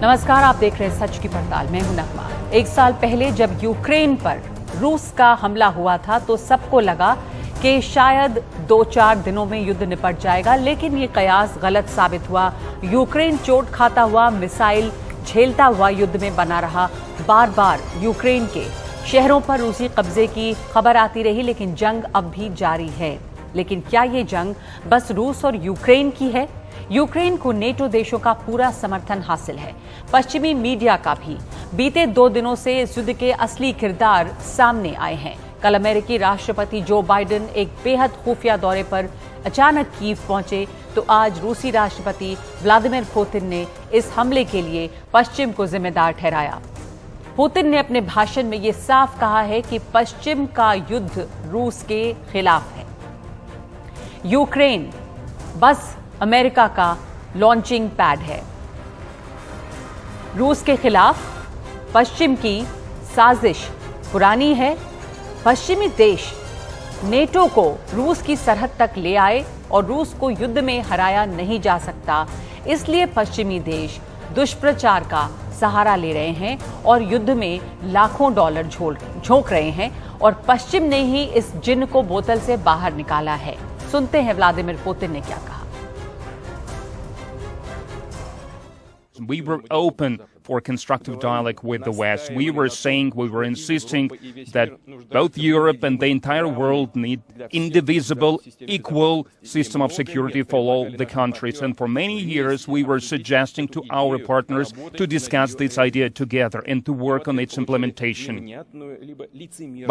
नमस्कार, आप देख रहे हैं सच की पड़ताल। मैं हूं नगमा। एक साल पहले जब यूक्रेन पर रूस का हमला हुआ था तो सबको लगा कि शायद 2-4 दिनों में युद्ध निपट जाएगा, लेकिन ये कयास गलत साबित हुआ। यूक्रेन चोट खाता हुआ, मिसाइल झेलता हुआ युद्ध में बना रहा। बार बार यूक्रेन के शहरों पर रूसी कब्जे की खबर आती रही, लेकिन जंग अब भी जारी है। लेकिन क्या ये जंग बस रूस और यूक्रेन की है? यूक्रेन को नेटो देशों का पूरा समर्थन हासिल है, पश्चिमी मीडिया का भी। बीते 2 दिनों से इस युद्ध के असली किरदार सामने आए हैं। कल अमेरिकी राष्ट्रपति जो बाइडेन एक बेहद खुफिया दौरे पर अचानक कीव पहुंचे, तो आज रूसी राष्ट्रपति व्लादिमीर पुतिन ने इस हमले के लिए पश्चिम को जिम्मेदार ठहराया। पुतिन ने अपने भाषण में यह साफ कहा है कि पश्चिम का युद्ध रूस के खिलाफ है। यूक्रेन बस अमेरिका का लॉन्चिंग पैड है। रूस के खिलाफ पश्चिम की साजिश पुरानी है। पश्चिमी देश नेटो को रूस की सरहद तक ले आए और रूस को युद्ध में हराया नहीं जा सकता, इसलिए पश्चिमी देश दुष्प्रचार का सहारा ले रहे हैं और युद्ध में लाखों डॉलर झोंक रहे हैं। और पश्चिम ने ही इस जिन्न को बोतल से बाहर निकाला है। सुनते हैं व्लादिमीर पुतिन ने क्या कहा। We were open for constructive dialogue with the West. We were insisting that both Europe and the entire world need indivisible, equal system of security for all the countries. And for many years, we were suggesting to our partners to discuss this idea together and to work on its implementation.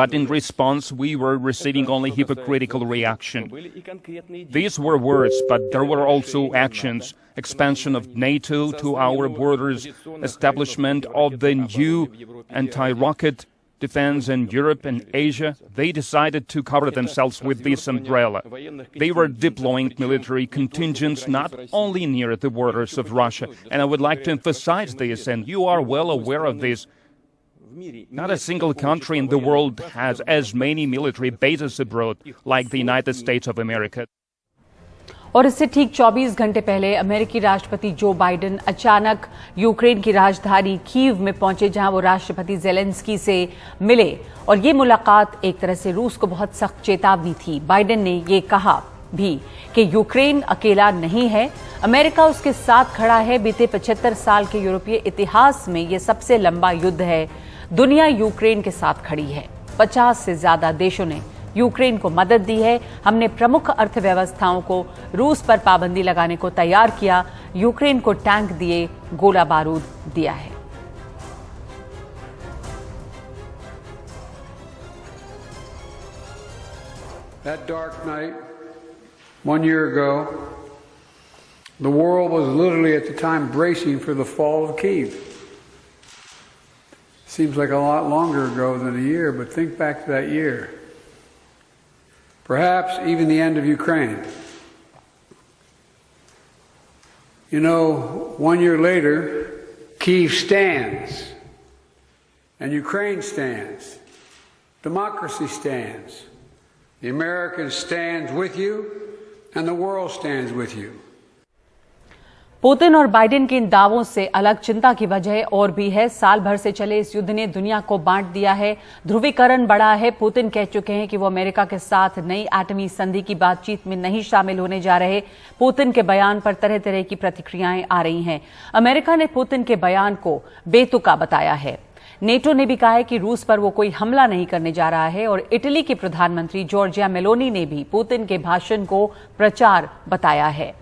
But in response, we were receiving only hypocritical reaction. These were words, but there were also actions. Expansion of NATO to our borders, establishment of the new anti-rocket defense in Europe and Asia. They decided to cover themselves with this umbrella. They were deploying military contingents not only near the borders of Russia, and I would like to emphasize this, and you are well aware of this. Not a single country in the world has as many military bases abroad like the United States of America. और इससे ठीक 24 घंटे पहले अमेरिकी राष्ट्रपति Joe Biden अचानक Ukraine की राजधानी कीव में पहुंचे, जहां वो राष्ट्रपति ज़ेलेंस्की से मिले। और ये मुलाकात एक तरह से रूस को बहुत सख्त चेतावनी थी। बाइडेन ने ये कहा भी कि यूक्रेन अकेला नहीं है, अमेरिका उसके साथ खड़ा है। बीते 75 साल के यूरोपीय इतिहास में ये सबसे लंबा युद्ध है। दुनिया यूक्रेन के साथ खड़ी है। 50 से ज्यादा देशों ने यूक्रेन को मदद दी है। हमने प्रमुख अर्थव्यवस्थाओं को रूस पर पाबंदी लगाने को तैयार किया। यूक्रेन को टैंक दिए, गोला बारूद दिया है। That dark night, 1 year ago, the world was literally at the time bracing for the fall of Kyiv. Seems like a lot longer ago than a year, but think back to that year. Perhaps even the end of Ukraine. You know, 1 year later, Kyiv stands, and Ukraine stands. Democracy stands. The Americans stand with you, and the world stands with you. Putin और Biden के इन दावों से अलग चिंता की वजह और भी है। साल भर से चले इस युद्ध ने दुनिया को बांट दिया है। ध्रुवीकरण बढ़ा है। पुतिन कह चुके हैं कि वो अमेरिका के साथ नई एटमी संधि की बातचीत में नहीं शामिल होने जा रहे। पुतिन के बयान पर तरह तरह की प्रतिक्रियाएं आ रही हैं। अमेरिका ने पुतिन के बयान को बेतुका बताया है। नेटो ने भी कहा है कि रूस पर वो कोई हमला नहीं करने जा रहा है। और इटली के प्रधानमंत्री जॉर्जिया मेलोनी ने भी पुतिन के भाषण को प्रचार बताया है।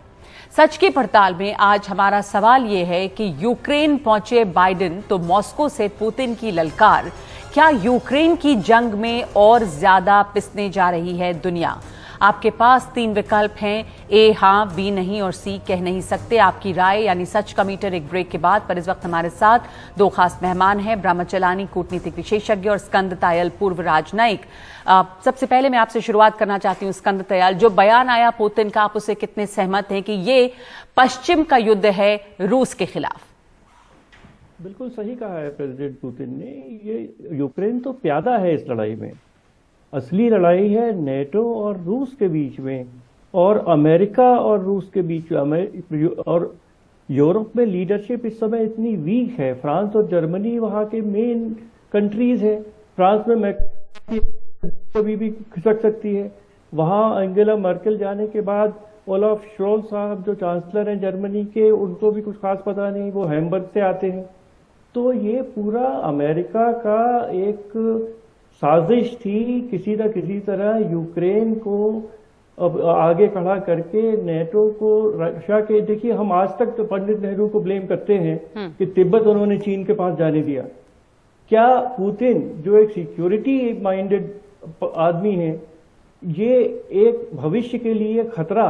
सच की पड़ताल में आज हमारा सवाल यह है कि यूक्रेन पहुंचे बाइडेन तो मॉस्को से पुतिन की ललकार। क्या यूक्रेन की जंग में और ज्यादा पिसने जा रही है दुनिया? आपके पास 3 विकल्प हैं, ए हां, बी नहीं और सी कह नहीं सकते। आपकी राय यानी सच का मीटर एक ब्रेक के बाद। पर इस वक्त हमारे साथ 2 खास मेहमान हैं, ब्रह्मचलानी कूटनीतिक विशेषज्ञ और स्कंद तायल पूर्व राजनयिक। सबसे पहले मैं आपसे शुरुआत करना चाहती हूं स्कंद तायल, जो बयान आया पुतिन का, आप उससे कितने सहमत हैं कि ये पश्चिम का युद्ध है रूस के खिलाफ? बिल्कुल सही कहा है प्रेसिडेंट पुतिन ने। ये यूक्रेन तो प्यादा है इस लड़ाई में। असली लड़ाई है नेटो और रूस के बीच में, और अमेरिका और रूस के बीच में, और यूरोप में लीडरशिप इस समय इतनी वीक है। फ्रांस और जर्मनी वहां के मेन कंट्रीज है। फ्रांस में कभी भी खिसक सकती है। वहां एंगेला मर्केल जाने के बाद ओलाफ शोल्ज साहब जो चांसलर हैं जर्मनी के, उनको भी कुछ खास पता नहीं, वो हैम्बर्ग से आते हैं। तो ये पूरा अमेरिका का एक साजिश थी किसी न किसी तरह यूक्रेन को अब आगे खड़ा करके नेटो को रक्षा के। देखिए, हम आज तक तो पंडित नेहरू को ब्लेम करते हैं कि तिब्बत उन्होंने चीन के पास जाने दिया। क्या पुतिन जो एक सिक्योरिटी माइंडेड आदमी है, ये एक भविष्य के लिए खतरा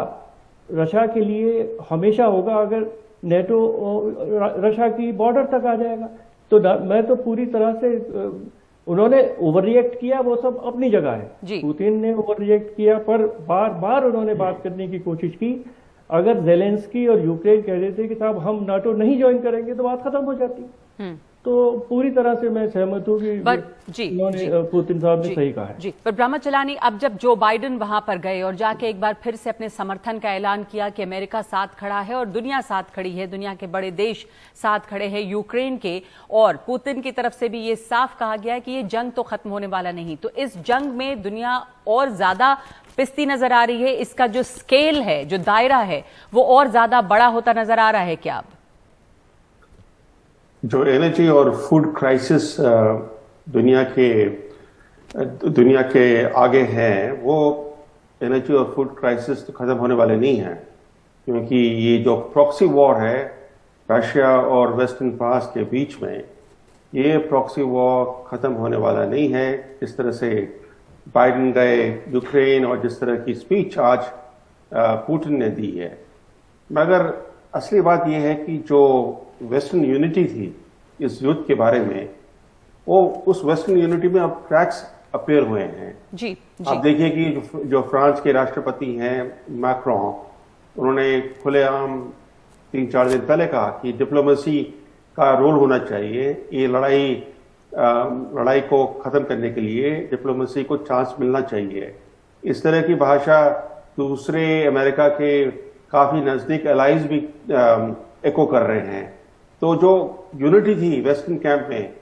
रशिया के लिए हमेशा होगा अगर नेटो रशिया की बॉर्डर तक आ जाएगा? तो मैं तो पूरी तरह से उन्होंने ओवर रिएक्ट किया, वो सब अपनी जगह है। पुतिन ने ओवर रिएक्ट किया, पर बार बार उन्होंने बात करने की कोशिश की। अगर जेलेंस्की और यूक्रेन कह रहे थे कि साहब हम नाटो नहीं ज्वाइन करेंगे तो बात खत्म हो जाती। तो पूरी तरह से मैं सहमत हूँ कि पुतिन साहब ने सही कहा है। जी, पर ब्रह्मा चलानी, अब जब जो बाइडेन वहां पर गए और जाके एक बार फिर से अपने समर्थन का ऐलान किया कि अमेरिका साथ खड़ा है और दुनिया साथ खड़ी है, दुनिया के बड़े देश साथ खड़े हैं यूक्रेन के, और पुतिन की तरफ से भी ये साफ कहा गया है कि ये जंग तो खत्म होने वाला नहीं। तो इस जंग में दुनिया और ज्यादा पिसती नजर आ रही है, इसका जो स्केल है, जो दायरा है, वो और ज्यादा बड़ा होता नजर आ रहा है क्या? अब जो एनर्जी और फूड क्राइसिस दुनिया के आगे है, वो एनर्जी और फूड क्राइसिस तो खत्म होने वाले नहीं है, क्योंकि ये जो प्रॉक्सी वॉर है रशिया और वेस्टर्न पास के बीच में, ये प्रॉक्सी वॉर खत्म होने वाला नहीं है। जिस तरह से बाइडेन गए यूक्रेन और जिस तरह की स्पीच आज पुतिन ने दी है, मगर असली बात यह है कि जो वेस्टर्न यूनिटी थी इस युद्ध के बारे में, वो उस वेस्टर्न यूनिटी में अब क्रैक्स अपीयर हुए हैं। जी। आप देखिए कि जो फ्रांस के राष्ट्रपति हैं मैक्रोन, उन्होंने खुलेआम 3-4 दिन पहले कहा कि डिप्लोमेसी का रोल होना चाहिए। ये लड़ाई को खत्म करने के लिए डिप्लोमेसी को चांस मिलना चाहिए। इस तरह की भाषा दूसरे अमेरिका के काफी नजदीक एलाइज भी एको कर रहे हैं। तो जो यूनिटी थी वेस्टर्न कैंप में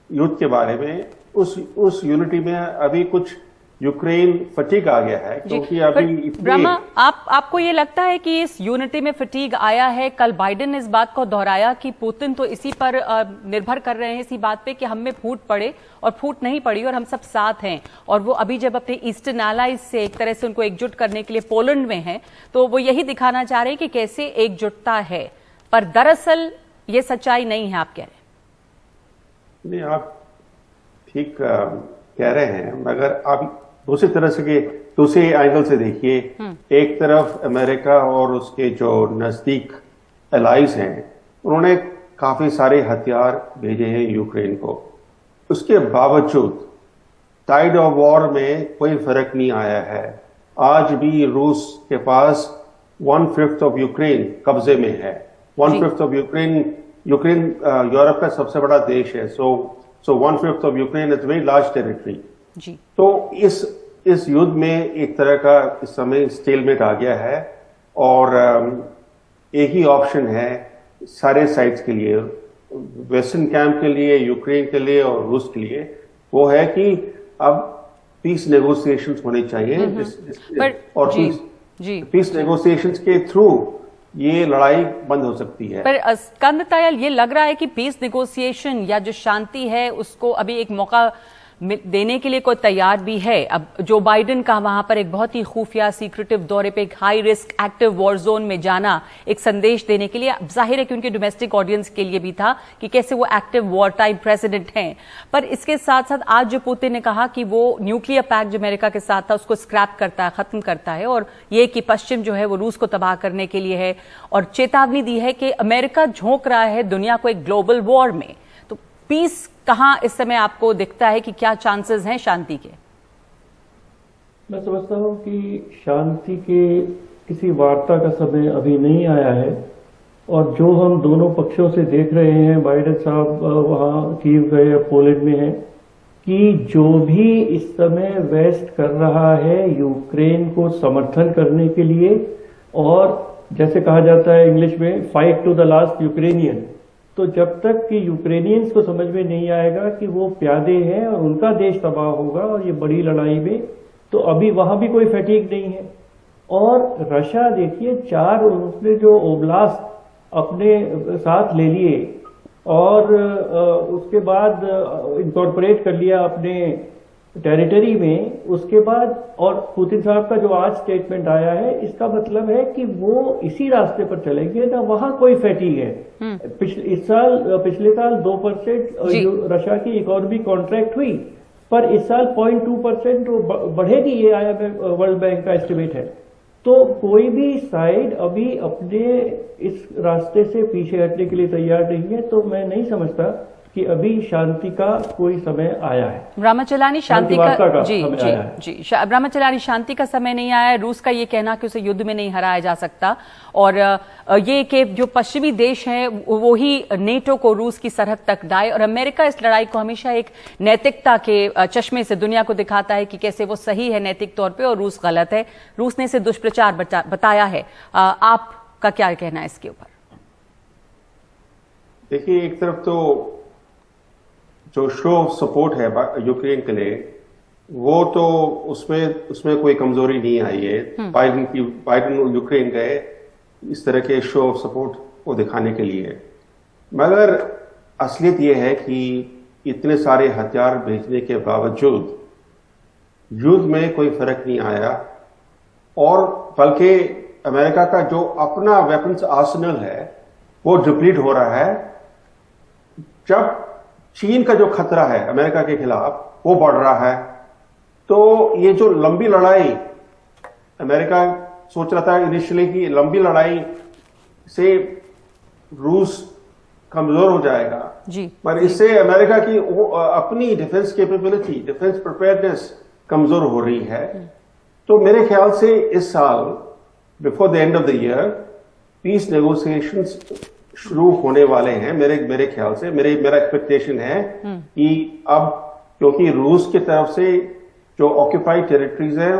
युद्ध के बारे में, उस यूनिटी में अभी कुछ यूक्रेन फटीग आ गया है, क्योंकि अभी ब्रह्मा, आपको ये लगता है कि इस यूनिटी में फटीग आया है? कल बाइडेन ने इस बात को दोहराया कि पुतिन तो इसी पर निर्भर कर रहे हैं, इसी बात पे कि हम में फूट पड़े और फूट नहीं पड़ी और हम सब साथ हैं। और वो अभी जब अपने ईस्टर्न एलाइज से एक तरह से उनको एकजुट करने के लिए पोलैंड में हैं, तो वो यही दिखाना चाह रहे हैं कि कैसे एकजुटता है, पर दरअसल ये सच्चाई नहीं है, आप कह रहे हैं। नहीं, आप ठीक कह रहे हैं, मगर आप दूसरी तरह से दूसरे एंगल से देखिए। एक तरफ अमेरिका और उसके जो नजदीक एलाइज हैं, उन्होंने काफी सारे हथियार भेजे हैं यूक्रेन को। उसके बावजूद टाइड ऑफ वॉर में कोई फर्क नहीं आया है। आज भी रूस के पास 1/5 ऑफ यूक्रेन कब्जे में है। 1/5 ऑफ यूक्रेन यूरोप का सबसे बड़ा देश है। सो 1/5 of Ukraine is very large territory. तो इस युद्ध में एक तरह का इस समय स्टेलमेट आ गया है, और एक ही ऑप्शन है सारे साइड्स के लिए, वेस्टर्न कैंप के लिए, यूक्रेन के लिए और रूस के लिए, वो है कि अब पीस नेगोशिएशंस होने चाहिए। और पीस नेगोशिएशंस के थ्रू ये लड़ाई बंद हो सकती है। पर स्कंद तायल, ये लग रहा है कि पीस नेगोशिएशन या जो शांति है उसको अभी एक मौका देने के लिए कोई तैयार भी है। अब जो बाइडेन का वहां पर एक बहुत ही खुफिया सीक्रेटिव दौरे पे एक high risk active war zone में जाना, एक संदेश देने के लिए, अब जाहिर है कि उनके डोमेस्टिक ऑडियंस के लिए भी था कि कैसे वो एक्टिव वॉर टाइम प्रेसिडेंट हैं। पर इसके साथ साथ आज जो पुतिन ने कहा कि वो न्यूक्लियर पैक्ट जो अमेरिका के साथ था उसको स्क्रैप करता है, खत्म करता है, और ये कि पश्चिम जो है वो रूस को तबाह करने के लिए है, और चेतावनी दी है कि अमेरिका झोंक रहा है दुनिया को एक ग्लोबल वॉर में। तो पीस कहां इस समय आपको दिखता है कि क्या चांसेस हैं शांति के? मैं समझता हूं कि शांति के किसी वार्ता का समय अभी नहीं आया है, और जो हम दोनों पक्षों से देख रहे हैं, बाइडेन साहब वहां कीव गए या पोलैंड में हैं, कि जो भी इस समय वेस्ट कर रहा है यूक्रेन को समर्थन करने के लिए और जैसे कहा जाता है इंग्लिश में, fight to the last Ukrainian. तो जब तक कि यूक्रेनियंस को समझ में नहीं आएगा कि वो प्यादे हैं और उनका देश तबाह होगा और ये बड़ी लड़ाई में, तो अभी वहां भी कोई फैटीग नहीं है। और रशिया देखिए, 4 उसने जो ओब्लास्ट अपने साथ ले लिए और उसके बाद इनकॉर्पोरेट कर लिया अपने टेरिटरी में, उसके बाद, और पुतिन साहब का जो आज स्टेटमेंट आया है, इसका मतलब है कि वो इसी रास्ते पर चलेंगे ना, वहां कोई फैटीग है। पिछले साल 2% रशिया की इकोनॉमी कॉन्ट्रैक्ट हुई, पर इस साल 0.2% बढ़ेगी, ये IMF वर्ल्ड बैंक का एस्टिमेट है। तो कोई भी साइड अभी अपने इस रास्ते से पीछे हटने के लिए तैयार नहीं है। तो मैं नहीं समझता कि अभी शांति का कोई समय आया है। ब्रह्मचलानी, शांति का जी समय जी आया है। जी ब्रह्मचलानी, शांति का समय नहीं आया है। रूस का ये कहना कि उसे युद्ध में नहीं हराया जा सकता, और ये कि जो पश्चिमी देश हैं वो ही नेटो को रूस की सरहद तक लाए, और अमेरिका इस लड़ाई को हमेशा एक नैतिकता के चश्मे से दुनिया को दिखाता है कि कैसे वो सही है नैतिक तौर पे और रूस गलत है। रूस ने इसे दुष्प्रचार बताया है। आपका क्या कहना है इसके ऊपर? देखिए, एक तरफ तो जो शो ऑफ सपोर्ट है यूक्रेन के लिए, वो तो उसमें कोई कमजोरी नहीं आई है। बाइडेन यूक्रेन गए इस तरह के शो ऑफ सपोर्ट को दिखाने के लिए, मगर असलियत ये है कि इतने सारे हथियार भेजने के बावजूद युद्ध में कोई फर्क नहीं आया, और बल्कि अमेरिका का जो अपना वेपन्स आर्सेनल है वो डिप्लीट हो रहा है। जब चीन का जो खतरा है अमेरिका के खिलाफ वो बढ़ रहा है, तो ये जो लंबी लड़ाई, अमेरिका सोच रहा था इनिशियली कि लंबी लड़ाई से रूस कमजोर हो जाएगा जी, पर इससे अमेरिका की अपनी डिफेंस कैपेबिलिटी, डिफेंस प्रिपेयर्डनेस कमजोर हो रही है। तो मेरे ख्याल से इस साल before the end of the year peace negotiations शुरू होने वाले हैं। मेरे ख्याल से मेरा एक्सपेक्टेशन है कि अब, क्योंकि रूस की तरफ से जो ऑक्यूपाइड टेरिटरीज हैं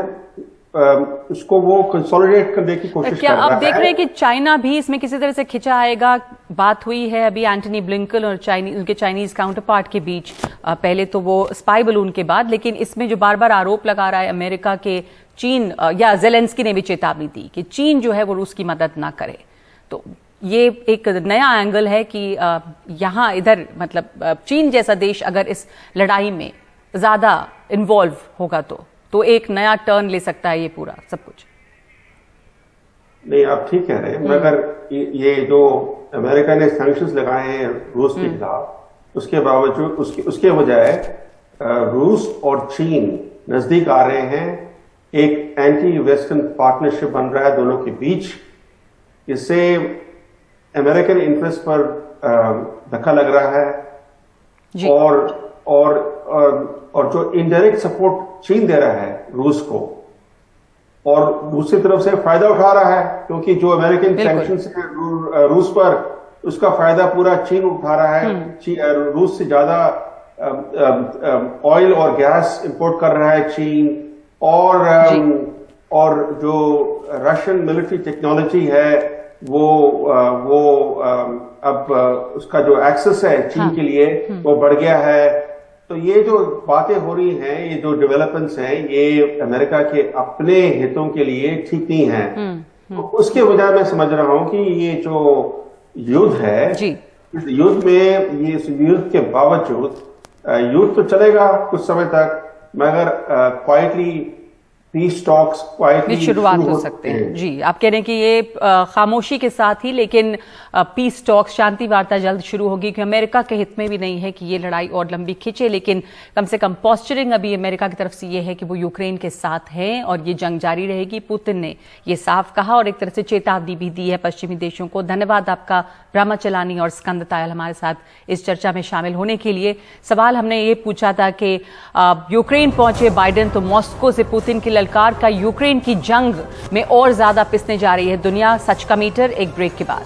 उसको वो कंसोलिडेट करने की कोशिश कर रहा है। क्या आप देख रहे हैं कि चाइना भी इसमें किसी तरह से खिंचा आएगा? बात हुई है अभी एंटनी ब्लिंकन और उनके चाइनीज काउंटर पार्ट के बीच, पहले तो वो स्पाई बलून के बाद, लेकिन इसमें जो बार बार आरोप लगा रहा है अमेरिका के चीन, या जेलेंस्की ने भी चेतावनी दी कि चीन जो है वो रूस की मदद ना करे। तो ये एक नया एंगल है कि यहां इधर मतलब चीन जैसा देश अगर इस लड़ाई में ज्यादा इन्वॉल्व होगा तो एक नया टर्न ले सकता है ये पूरा सब कुछ। नहीं, आप ठीक कह रहे हैं, मगर ये जो अमेरिका ने सैंक्शंस लगाए हैं रूस के खिलाफ, उसके बावजूद उसके बजाय रूस और चीन नजदीक आ रहे हैं। एक एंटी वेस्टर्न पार्टनरशिप बन रहा है दोनों के बीच। इससे अमेरिकन इंटरेस्ट पर धक्का लग रहा है जी। और जो इनडायरेक्ट सपोर्ट चीन दे रहा है रूस को, और दूसरी तरफ से फायदा उठा रहा है, क्योंकि जो अमेरिकन सैंक्शंस है रूस पर, उसका फायदा पूरा चीन उठा रहा है। रूस से ज्यादा ऑयल और गैस इंपोर्ट कर रहा है चीन, और जो रशियन मिलिट्री टेक्नोलॉजी है वो अब उसका जो एक्सेस है चीन के लिए वो बढ़ गया है। तो ये जो बातें हो रही हैं, ये जो डेवलपमेंट्स हैं, ये अमेरिका के अपने हितों के लिए ठीक नहीं है। तो उसके वजह मैं समझ रहा हूं कि ये जो युद्ध है, इस युद्ध में, ये इस युद्ध के बावजूद युद्ध तो चलेगा कुछ समय तक, मगर क्वाइटली पीस टॉक्स क्वाइटली शुरुआत हो सकते हैं। जी, आप कह रहे हैं कि ये खामोशी के साथ ही, लेकिन पीस टॉक्स, शांति वार्ता जल्द शुरू होगी, कि अमेरिका के हित में भी नहीं है कि ये लड़ाई और लंबी खिंचे, लेकिन कम से कम पोस्चरिंग अभी अमेरिका की तरफ से ये है कि वो यूक्रेन के साथ हैं और ये जंग जारी रहेगी। पुतिन ने ये साफ कहा और एक तरह से चेतावनी भी दी है पश्चिमी देशों को। धन्यवाद आपका ब्रह्मचलानी और स्कंद तायल हमारे साथ इस चर्चा में शामिल होने के लिए। सवाल हमने ये पूछा था कि यूक्रेन पहुंचे बाइडेन तो मॉस्को से पुतिन की ललकार का यूक्रेन की जंग में और ज्यादा पिसने जा रही है दुनिया। सच का मीटर एक ब्रेक के बाद।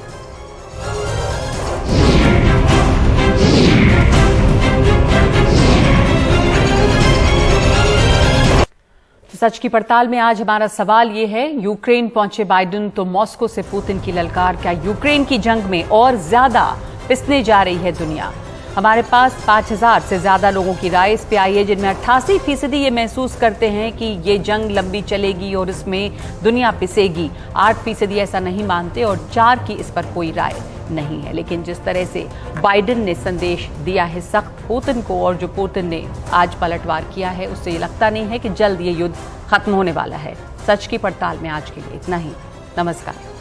सच की पड़ताल में आज हमारा सवाल ये है, यूक्रेन पहुंचे बाइडेन तो मॉस्को से पुतिन की ललकार, क्या यूक्रेन की जंग में और ज्यादा पिसने जा रही है दुनिया? हमारे पास 5000 से ज्यादा लोगों की राय इस पे आई है, जिनमें 88% ये महसूस करते हैं कि ये जंग लंबी चलेगी और इसमें दुनिया पिसेगी। 8% ऐसा नहीं मानते और 4 की इस पर कोई राय नहीं है। लेकिन जिस तरह से बाइडेन ने संदेश दिया है सख्त पुतिन को, और जो पुतिन ने आज पलटवार किया है, उससे ये लगता नहीं है कि जल्द ये युद्ध खत्म होने वाला है। सच की पड़ताल में आज के लिए इतना ही। नमस्कार।